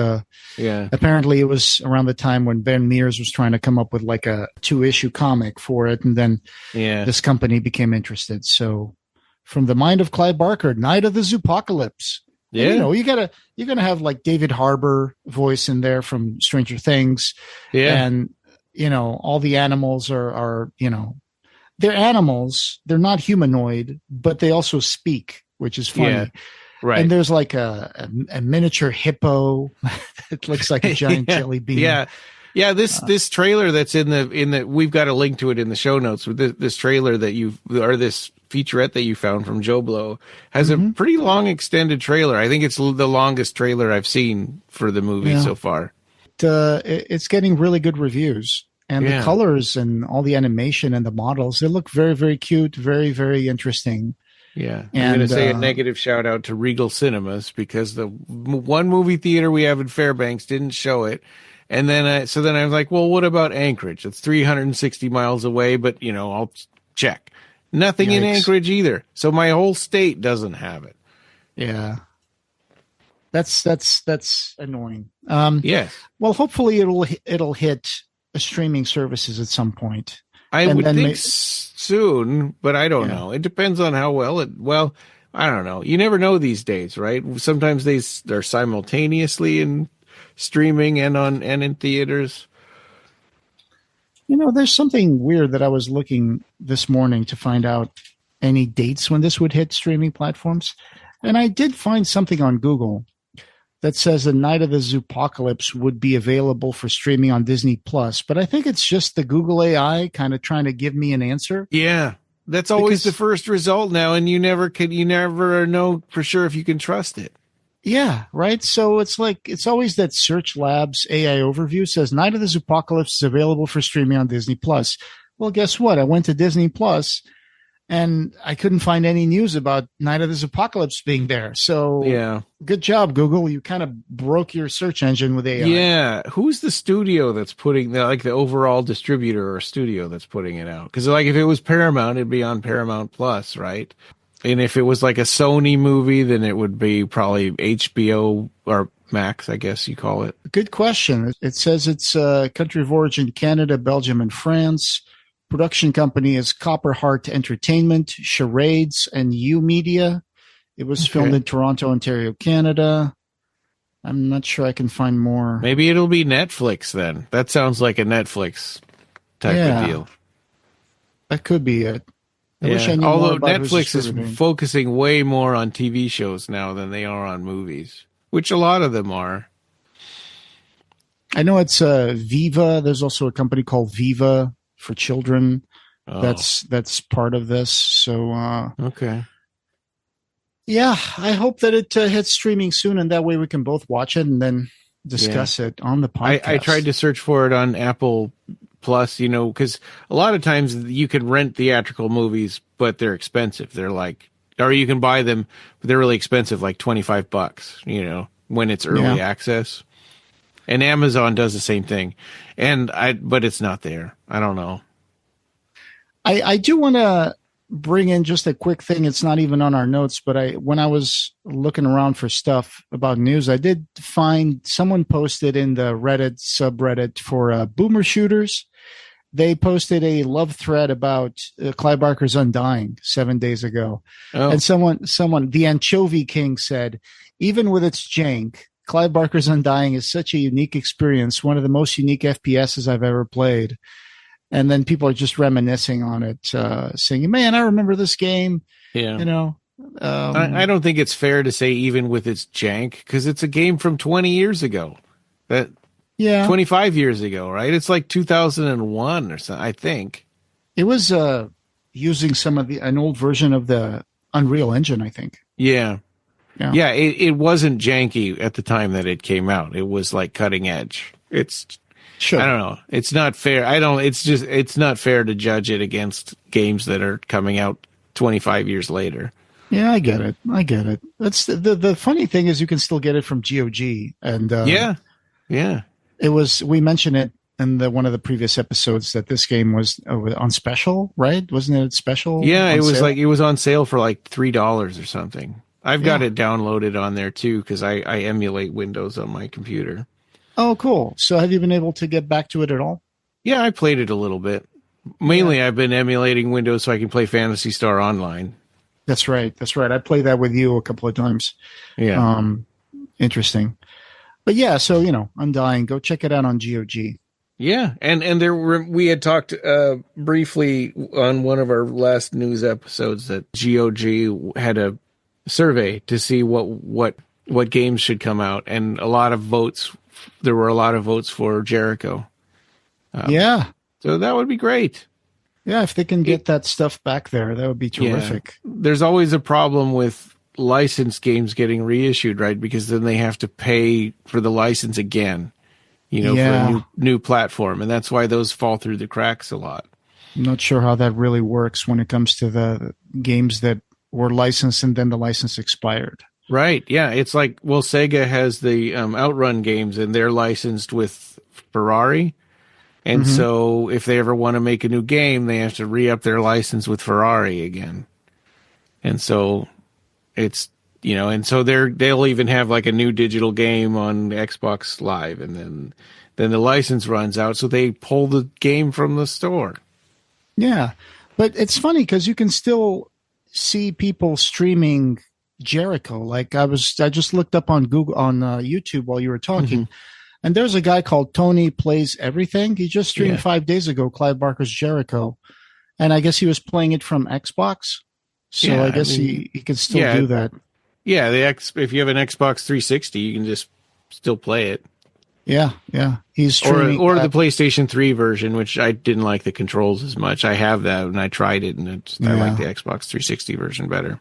apparently it was around the time when Ben Mears was trying to come up with like a 2-issue comic for it, and then this company became interested. So from the mind of Clive Barker, Night of the Zoopocalypse. Yeah, you're gonna have like David Harbour voice in there from Stranger Things. Yeah, and all the animals are they're animals. They're not humanoid, but they also speak, which is funny. Yeah. Right. And there's like a miniature hippo that looks like a giant jelly bean. Yeah. This trailer that's in the we've got a link to it in the show notes. With this trailer this featurette that you found from Joe Blow has a pretty long extended trailer. I think it's the longest trailer I've seen for the movie so far. It's getting really good reviews, and the colors and all the animation and the models, they look very, very cute, very, very interesting. Yeah, I'm going to say a negative shout out to Regal Cinemas, because the one movie theater we have in Fairbanks didn't show it. And then I was like, well, what about Anchorage? It's 360 miles away, but I'll check. Nothing in Anchorage either. So my whole state doesn't have it. Yeah. That's annoying. Yes. Well, hopefully it'll hit streaming services at some point. I would think soon, but I don't know. It depends on how well I don't know. You never know these days, right? Sometimes they're simultaneously in streaming and in theaters. There's something weird that I was looking this morning to find out any dates when this would hit streaming platforms. And I did find something on Google that says the Night of the Zoopocalypse would be available for streaming on Disney Plus. But I think it's just the Google AI kind of trying to give me an answer. Yeah. That's always the first result now, and you never know for sure if you can trust it. Yeah, right. So it's always that Search Labs AI overview says Night of the Zoopocalypse is available for streaming on Disney Plus. Well, guess what? I went to Disney Plus and I couldn't find any news about Night of the Zoopocalypse being there. So yeah, good job, Google. You kind of broke your search engine with AI. Yeah. Who's the studio that's putting the overall distributor or studio that's putting it out? Because if it was Paramount, it'd be on Paramount Plus, right? And if it was like a Sony movie, then it would be probably HBO or Max, I guess you call it. Good question. It says it's country of origin Canada, Belgium, and France. Production company is Copperheart Entertainment, Charades, and U Media. It was filmed in Toronto, Ontario, Canada. I'm not sure I can find more. Maybe it'll be Netflix then. That sounds like a Netflix type of deal. That could be it. I wish I knew Although more about Netflix is focusing way more on TV shows now than they are on movies, which a lot of them are. I know it's Viva. There's also a company called Viva for children. That's part of this. So okay. Yeah, I hope that it hits streaming soon, and that way we can both watch it and then discuss it on the podcast. I tried to search for it on Apple Plus, because a lot of times you can rent theatrical movies, but they're expensive. They're or you can buy them, but they're really expensive, like $25, when it's early access. And Amazon does the same thing. But it's not there. I don't know. I do want to bring in just a quick thing. It's not even on our notes, but when I was looking around for stuff about news, I did find someone posted in the Reddit subreddit for boomer shooters. They posted a love thread about Clive Barker's Undying 7 days ago. Oh. And someone, the Anchovy King said, even with its jank, Clive Barker's Undying is such a unique experience, one of the most unique FPSs I've ever played. And then people are just reminiscing on it, saying, man, I remember this game. Yeah. I don't think it's fair to say even with its jank, because it's a game from 20 years ago. 25 years ago, right? It's like 2001 or something, I think. It was using an old version of the Unreal Engine, I think. Yeah. It wasn't janky at the time that it came out. It was like cutting edge. I don't know. It's not fair. It's not fair to judge it against games that are coming out 25 years later. Yeah, I get it. That's the funny thing is you can still get it from GOG. And yeah. We mentioned it in one of the previous episodes that this game was on special, right? Wasn't it special? Yeah, it was it was on sale for like $3 or something. I've got it downloaded on there too because I emulate Windows on my computer. Oh, cool. So have you been able to get back to it at all? Yeah, I played it a little bit. Mainly I've been emulating Windows so I can play Phantasy Star Online. That's right. I played that with you a couple of times. Yeah. Interesting. But yeah, so, Undying, go check it out on GOG. Yeah, and we had talked briefly on one of our last news episodes that GOG had a survey to see what games should come out, and there were a lot of votes for Jericho. So that would be great. Yeah, if they can get that stuff back there, that would be terrific. Yeah. There's always a problem with licensed games getting reissued, right? Because then they have to pay for the license again, for a new platform. And that's why those fall through the cracks a lot. I'm not sure how that really works when it comes to the games that were licensed and then the license expired. Right. Yeah. It's like, Sega has the Outrun games and they're licensed with Ferrari. And so if they ever want to make a new game, they have to re-up their license with Ferrari again. And so it's, and so they'll even have like a new digital game on Xbox Live, and then the license runs out. So they pull the game from the store. Yeah. But it's funny because you can still see people streaming Jericho. Like I just looked up on Google on YouTube while you were talking, and there's a guy called Tony Plays Everything. He just streamed 5 days ago Clive Barker's Jericho, and I guess he was playing it from Xbox. So I guess he could still do that. Yeah, if you have an Xbox 360, you can just still play it. Yeah. He's streaming, or the PlayStation 3 version, which I didn't like the controls as much. I have that and I tried it, and I like the Xbox 360 version better.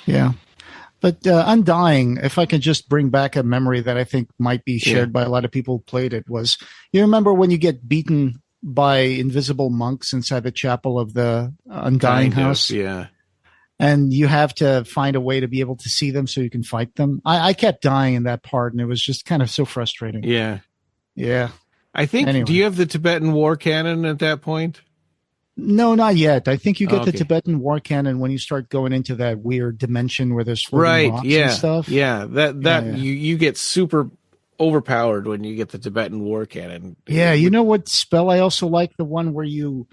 Yeah. But Undying, if I can just bring back a memory that I think might be shared by a lot of people who played it, was, you remember when you get beaten by invisible monks inside the chapel of the Undying house? Yeah. And you have to find a way to be able to see them so you can fight them. I kept dying in that part, and it was just kind of so frustrating. Yeah. Yeah. I think, do you have the Tibetan war cannon at that point? No, not yet. I think you get the Tibetan war cannon when you start going into that weird dimension where there's floating rocks and stuff. Yeah, you get super overpowered when you get the Tibetan war cannon. Yeah, you know what spell I also like? The one where you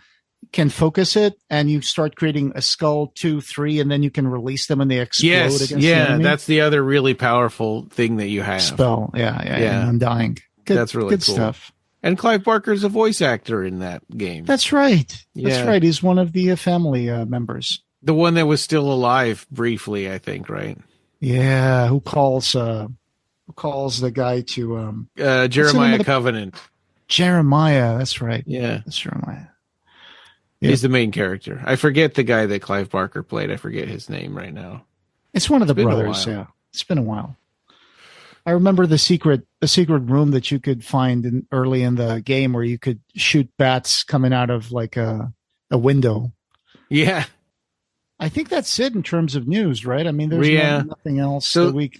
can focus it and you start creating a skull 2, 3, and then you can release them and they explode against the enemy. That's the other really powerful thing that you have. Spell, yeah. Undying. That's really good cool stuff. And Clive Barker's a voice actor in that game. That's right. That's right. He's one of the family members. The one that was still alive briefly, I think, right? Yeah. Who calls the guy to Jeremiah Covenant? Jeremiah. That's right. Yeah, that's Jeremiah. Yeah. He's the main character. I forget the guy that Clive Barker played. I forget his name right now. It's one of the brothers. Yeah, it's been a while. I remember the secret room that you could find early in the game where you could shoot bats coming out of like a window. Yeah. I think that's it in terms of news, right? I mean, there's nothing else that we...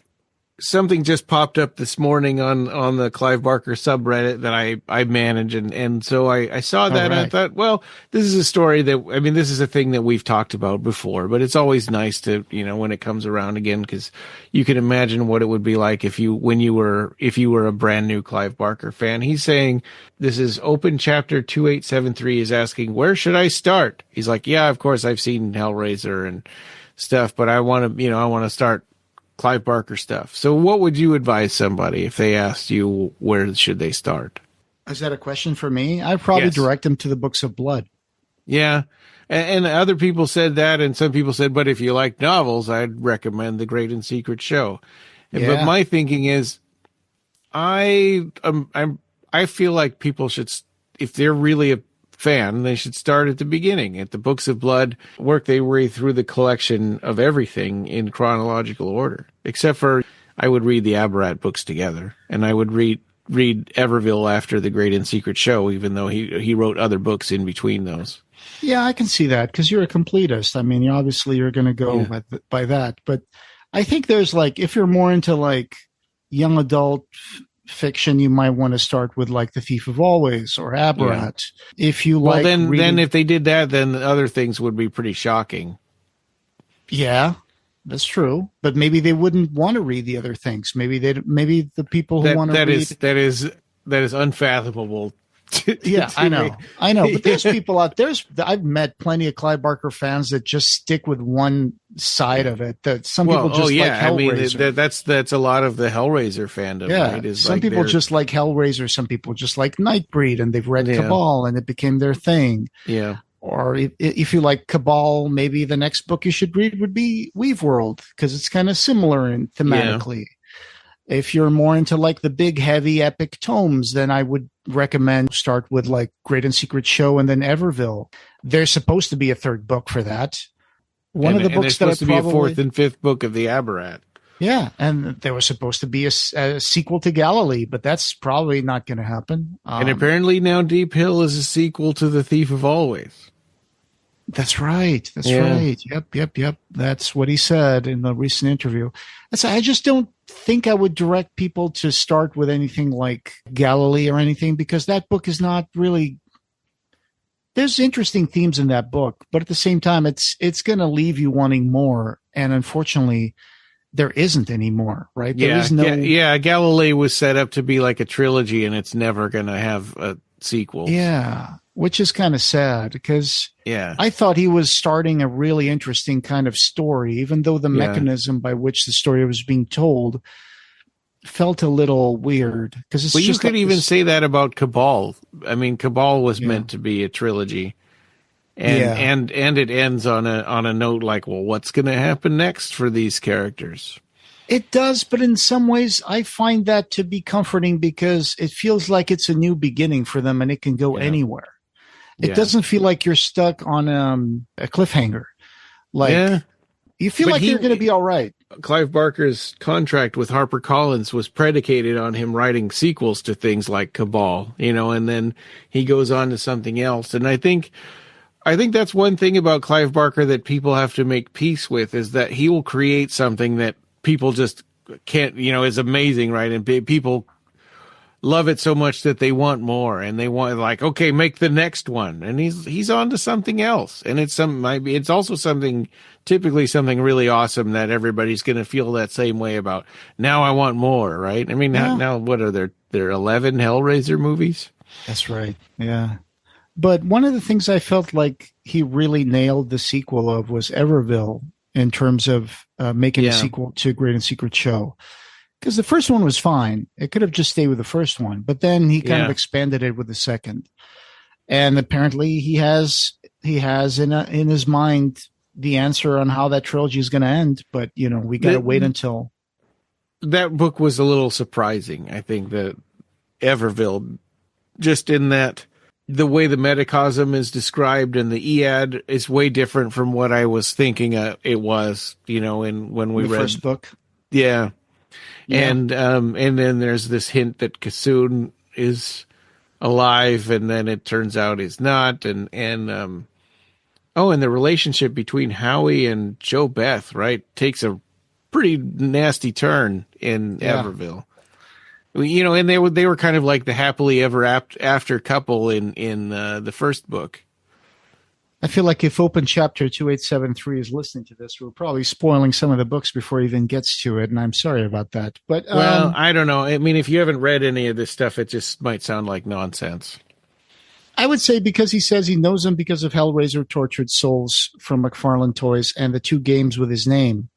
Something just popped up this morning on the Clive Barker subreddit that I manage. And so I saw that and I thought, well, this is a story this is a thing that we've talked about before, but it's always nice to, when it comes around again, because you can imagine what it would be like if you were a brand new Clive Barker fan. He's saying, this is Open Chapter 2873 is asking, where should I start? He's like, yeah, of course I've seen Hellraiser and stuff, but I want to start Clive Barker stuff. So what would you advise somebody if they asked you where should they start? Is that a question for me? I'd probably direct them to the Books of Blood. Yeah. And other people said that, and some people said, but if you like novels, I'd recommend The Great and Secret Show. Yeah. But my thinking is, I feel like people should, if they're really a fan, they should start at the beginning, at the Books of Blood, work their way through the collection of everything in chronological order. Except for, I would read the Aberrat books together, and I would read Everville after The Great and Secret Show, even though he wrote other books in between those. Yeah, I can see that, because you're a completist. I mean, obviously you're going to go by that. But I think there's if you're more into young adult fiction, you might want to start with The Thief of Always or Aberrat. Yeah. If you then if they did that, then the other things would be pretty shocking. Yeah, that's true. But maybe they wouldn't want to read the other things. Maybe the people who want to read that is unfathomable. I know. But there's people out there. I've met plenty of Clive Barker fans that just stick with one side of it. That some people just like Hellraiser. I mean, that's a lot of the Hellraiser fandom. Yeah, right? Some people just like Hellraiser. Some people just like Nightbreed, and they've read Cabal, and it became their thing. Yeah. Or if you like Cabal, maybe the next book you should read would be Weave World, because it's kind of similar thematically. Yeah. If you're more into the big, heavy, epic tomes, then I would recommend start with Great and Secret Show and then Everville. There's supposed to be a third book for that. One of the books that supposed to be a fourth and fifth book of the Aberrat. Yeah, and there was supposed to be a sequel to Galilee, but that's probably not going to happen. And apparently now Deep Hill is a sequel to The Thief of Always. That's right. Yep. That's what he said in the recent interview. I just don't think I would direct people to start with anything like Galilee or anything, because that book is not really... There's interesting themes in that book, but at the same time, it's going to leave you wanting more. And unfortunately, there isn't any more, right? There is no... Galilee was set up to be like a trilogy, and it's never going to have a sequel. Yeah. which is kind of sad because Yeah. I thought he was starting a really interesting kind of story, even though the Yeah. mechanism by which the story was being told felt a little weird. Because it's Well, you just could like even this- say that about Cabal. I mean, Cabal was Yeah. meant to be a trilogy. And Yeah. and it ends on a note like, well, what's going to happen next for these characters? It does, but in some ways, I find that to be comforting because it feels like it's a new beginning for them and it can go Yeah. anywhere. It Yeah. doesn't feel like you're stuck on a cliffhanger. Like Yeah. you feel But like you're going to be all right. Clive Barker's contract with HarperCollins was predicated on him writing sequels to things like Cabal, and then he goes on to something else. And I think that's one thing about Clive Barker that people have to make peace with, is that he will create something that people just can't, is amazing, right? And people love it so much that they want more, and they want, like, okay, make the next one. And he's on to something else. And it's also typically something really awesome that everybody's going to feel that same way about. Now I want more, right? I mean, Yeah. now what are there 11 Hellraiser movies? That's right. Yeah. But one of the things I felt like he really nailed the sequel of was Everville in terms of making a sequel to Great and Secret Show. Because the first one was fine. It could have just stayed with the first one. But then he kind of expanded it with the second. And apparently he has in his mind the answer on how that trilogy is going to end. But, we got to wait until. That book was a little surprising, I think, that Everville, just in that the way the Metacosm is described and the Ead is way different from what I was thinking it was, when we the read first book. Yeah. Yeah. And then there's this hint that Kassoon is alive, and then it turns out he's not. And the relationship between Howie and Joe Beth, right, takes a pretty nasty turn in Everville. And they were kind of like the happily ever after couple in the first book. I feel like if Open Chapter 2873 is listening to this, we're probably spoiling some of the books before he even gets to it, and I'm sorry about that. But well, I don't know. I mean, if you haven't read any of this stuff, it just might sound like nonsense. I would say because he says he knows him because of Hellraiser Tortured Souls from McFarlane Toys and the 2 games with his name.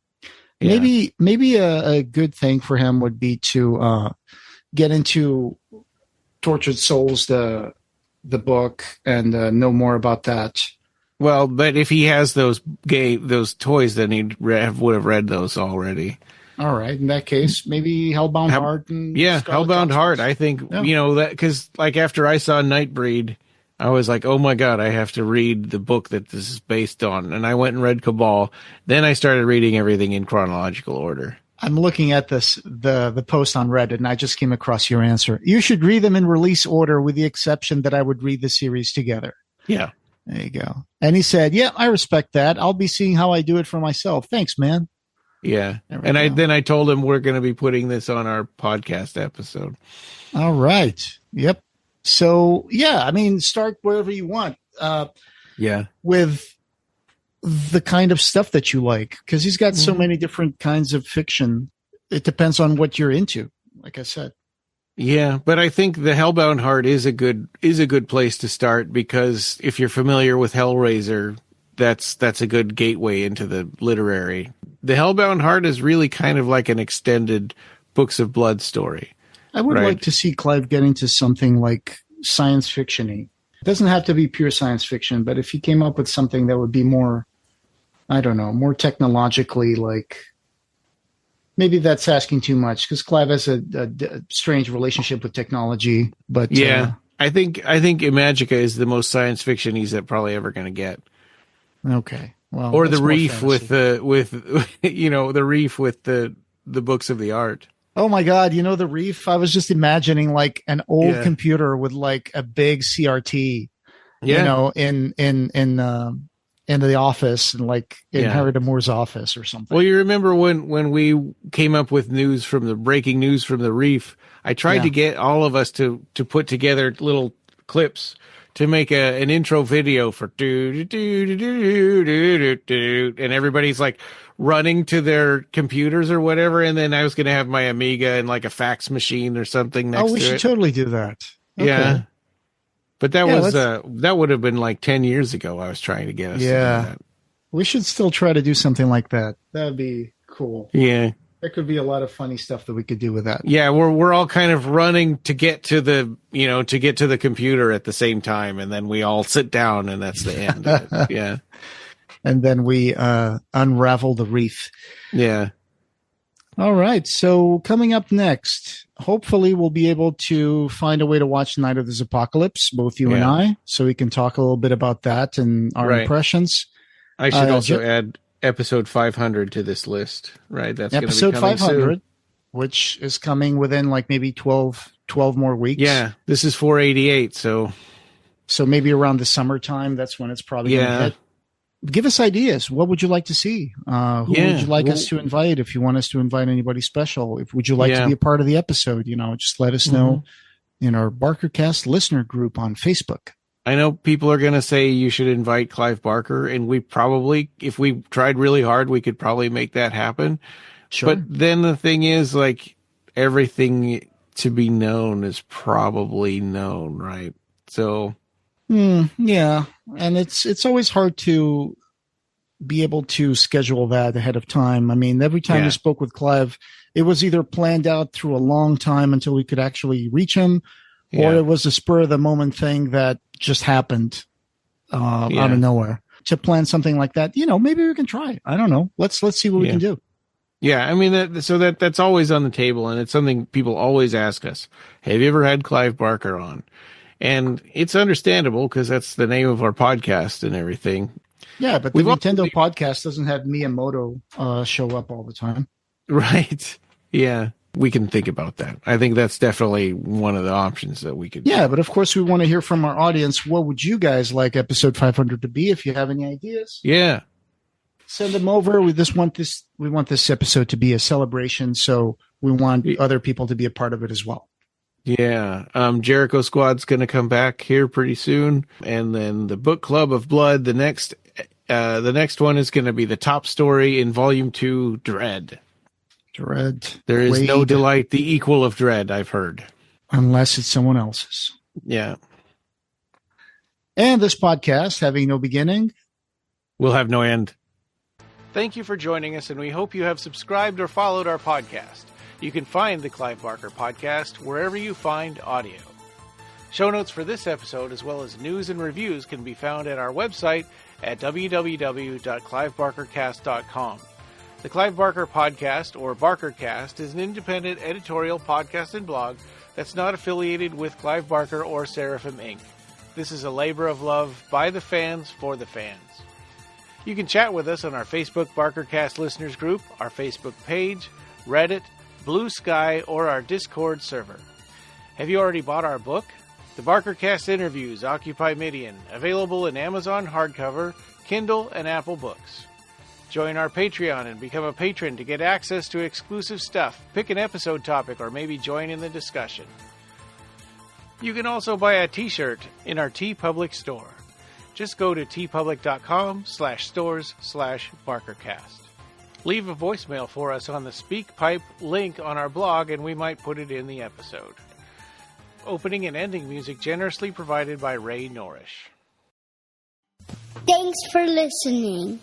Yeah. Maybe a good thing for him would be to get into Tortured Souls, the book, and know more about that. Well, but if he has those toys, then he would have read those already. All right. In that case, maybe Hellbound Heart. And Hellbound Heart. I think, that, because like after I saw Nightbreed, I was like, oh my God, I have to read the book that this is based on. And I went and read Cabal. Then I started reading everything in chronological order. I'm looking at the post on Reddit, and I just came across your answer. You should read them in release order, with the exception that I would read the series together. Yeah. There you go. And he said, yeah, I respect that. I'll be seeing how I do it for myself. Thanks, man. Yeah. And I told him we're going to be putting this on our podcast episode. All right. Yep. So, start wherever you want. With the kind of stuff that you like, because he's got so many different kinds of fiction. It depends on what you're into, like I said. Yeah, but I think the Hellbound Heart is a good place to start, because if you're familiar with Hellraiser, that's a good gateway into the literary. The Hellbound Heart is really kind of like an extended Books of Blood story. I would like to see Clive get into something like science fiction-y. It doesn't have to be pure science fiction, but if he came up with something that would be more, I don't know, more technologically, like, maybe that's asking too much, because Clive has a strange relationship with technology. But I think Imagica is the most science fiction he's probably ever going to get. Okay, well, or the Reef with the Reef with the books of the art. Oh my God, the Reef? I was just imagining like an old computer with like a big CRT, in the office, and like in Harry Moore's office or something. Well, you remember when we came up with breaking news from the Reef, I tried to get all of us to put together little clips to make an intro video for and everybody's like running to their computers or whatever, and then I was going to have my Amiga and like a fax machine or something next to it. We should totally do that. Okay. Yeah. But that would have been like 10 years ago. I was trying to get us to do that. We should still try to do something like that. That'd be cool. Yeah. There could be a lot of funny stuff that we could do with that. Yeah, we're all kind of running to get to the computer at the same time, and then we all sit down, and that's the end of it. Yeah. And then we unravel the Reef. Yeah. All right. So coming up next, hopefully we'll be able to find a way to watch Night of the Zoopocalypse, both you and I, so we can talk a little bit about that and our impressions. I should also add episode 500 to this list, right? That's episode 500, soon. Which is coming within like maybe 12 more weeks. Yeah. This is 488. So maybe around the summertime, that's when it's probably going to hit. Give us ideas. What would you like to see? Who would you like us to invite? If you want us to invite anybody special, would you like to be a part of the episode? Just let us know in our BarkerCast listener group on Facebook. I know people are going to say you should invite Clive Barker, and we probably, if we tried really hard, we could probably make that happen. Sure. But then the thing is, like, everything to be known is probably known, right? So... yeah, and it's always hard to be able to schedule that ahead of time. I mean, every time we spoke with Clive, it was either planned out through a long time until we could actually reach him, or it was a spur of the moment thing that just happened out of nowhere. To plan something like that, maybe we can try. I don't know. Let's see what we can do. Yeah, I mean, that's always on the table, and it's something people always ask us. Have you ever had Clive Barker on? And it's understandable because that's the name of our podcast and everything. Yeah, but the Nintendo podcast doesn't have Miyamoto show up all the time. Right. Yeah, we can think about that. I think that's definitely one of the options that we could do. But of course we want to hear from our audience. What would you guys like episode 500 to be if you have any ideas? Yeah. Send them over. We want this episode to be a celebration, so we want other people to be a part of it as well. Yeah, Jericho Squad's going to come back here pretty soon, and then the Book Club of Blood. The next one is going to be the top story in Volume 2, Dread. There is no delight the equal of Dread, I've heard, unless it's someone else's. Yeah. And this podcast, having no beginning, will have no end. Thank you for joining us, and we hope you have subscribed or followed our podcast. You can find the Clive Barker Podcast wherever you find audio. Show notes for this episode, as well as news and reviews, can be found at our website at www.clivebarkercast.com. The Clive Barker Podcast, or BarkerCast, is an independent editorial podcast and blog that's not affiliated with Clive Barker or Seraphim Inc. This is a labor of love by the fans for the fans. You can chat with us on our Facebook BarkerCast listeners group, our Facebook page, Reddit, Blue Sky, or our Discord server. Have you already bought our book? The BarkerCast Interviews Occupy Midian, available in Amazon hardcover, Kindle, and Apple Books. Join our Patreon and become a patron to get access to exclusive stuff, pick an episode topic, or maybe join in the discussion. You can also buy a t-shirt in our TeePublic store. Just go to teepublic.com/stores/BarkerCast. Leave a voicemail for us on the SpeakPipe link on our blog, and we might put it in the episode. Opening and ending music generously provided by Ray Norrish. Thanks for listening.